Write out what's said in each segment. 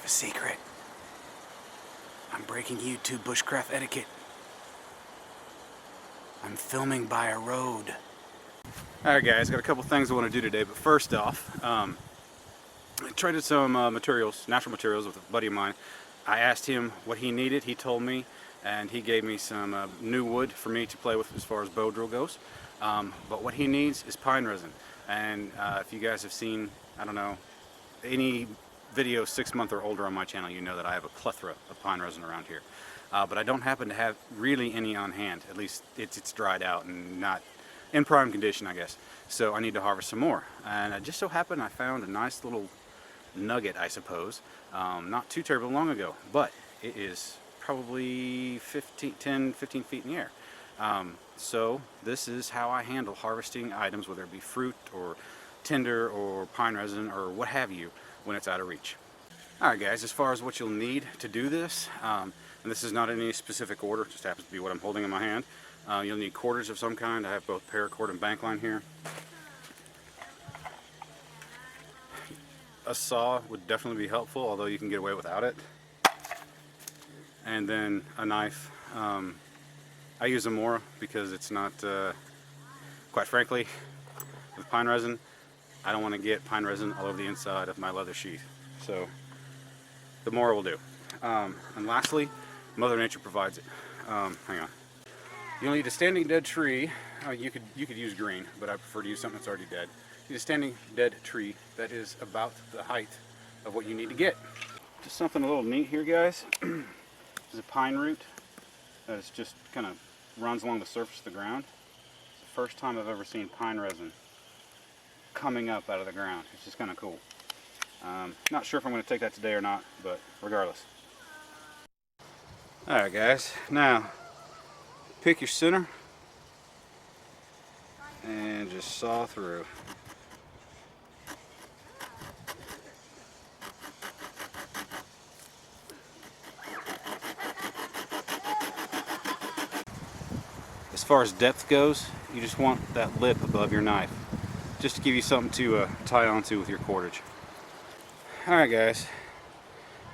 a secret. I'm breaking YouTube bushcraft etiquette. I'm filming by a road. Alright guys, got a couple things I want to do today, but first off, I traded some natural materials with a buddy of mine. I asked him what he needed, he told me, and he gave me some new wood for me to play with as far as bow drill goes. But what he needs is pine resin. And if you guys have seen, I don't know, any video 6 months or older on my channel, you know that I have a plethora of pine resin around here. But I don't happen to have really any on hand. At least it's dried out and not in prime condition, I guess. So I need to harvest some more. And it just so happened I found a nice little nugget, I suppose, not too terribly long ago. But it is probably 10, 15 feet in the air. So this is how I handle harvesting items, whether it be fruit or tinder or pine resin or what have you, when it's out of reach. Alright guys, as far as what you'll need to do this, and this is not in any specific order, it just happens to be what I'm holding in my hand. You'll need quarters of some kind. I have both paracord and bank line here. A saw would definitely be helpful, although you can get away without it. And then a knife. I use a Mora because it's not, quite frankly, with pine resin, I don't want to get pine resin all over the inside of my leather sheath. So the Mora will do. And lastly, Mother Nature provides it. Hang on. You'll need a standing dead tree. You could use green, but I prefer to use something that's already dead. You need a standing dead tree that is about the height of what you need to get. Just something a little neat here, guys. This is a pine root that is just kind of runs along the surface of the ground. It's the first time I've ever seen pine resin coming up out of the ground. It's just kind of cool. Not sure if I'm going to take that today or not, but regardless. Alright guys, now pick your center and just saw through. As far as depth goes, you just want that lip above your knife, just to give you something to tie onto with your cordage. Alright guys,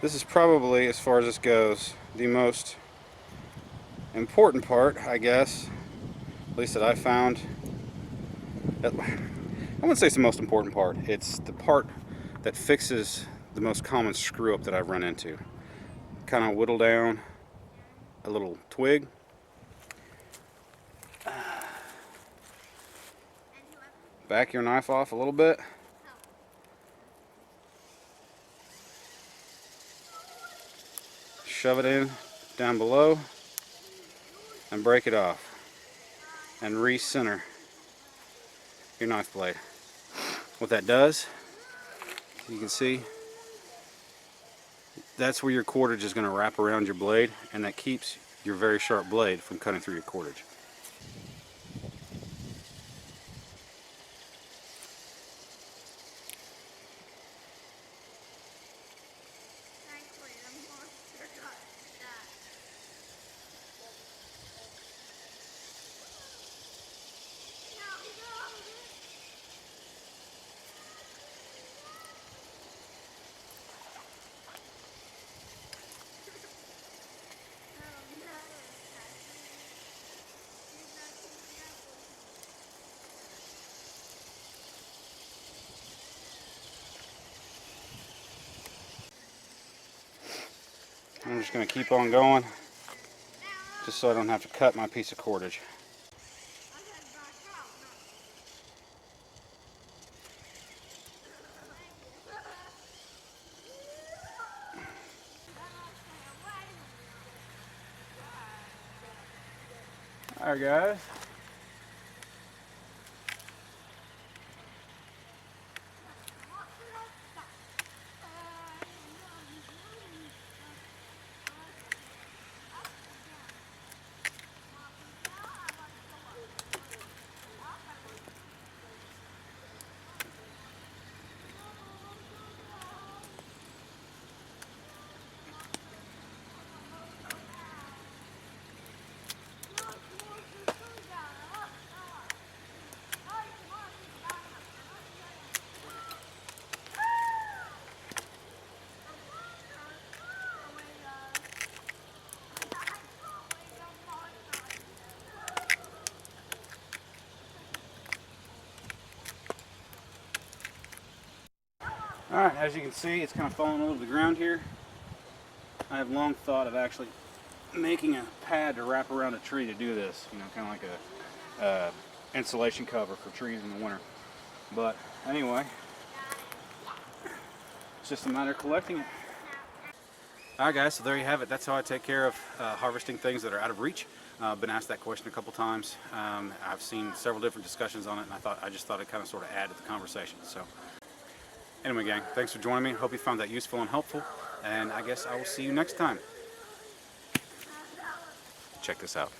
this is probably, as far as this goes, the most important part, I guess, at least that I found. I wouldn't say it's the most important part, it's the part that fixes the most common screw up that I've run into. Kind of whittle down a little twig. Back your knife off a little bit. Shove it in down below and break it off. And re-center your knife blade. What that does, you can see, that's where your cordage is going to wrap around your blade, and that keeps your very sharp blade from cutting through your cordage. I'm just going to keep on going, just so I don't have to cut my piece of cordage. Alright guys. Alright, as you can see, it's kind of falling over the ground here. I have long thought of actually making a pad to wrap around a tree to do this, you know, kind of like a insulation cover for trees in the winter. But anyway, it's just a matter of collecting it. Alright guys, so there you have it. That's how I take care of harvesting things that are out of reach. I've been asked that question a couple times. I've seen several different discussions on it, and I just thought it kind of sort of add to the conversation. So anyway gang, thanks for joining me. Hope you found that useful and helpful, and I guess I will see you next time. Check this out.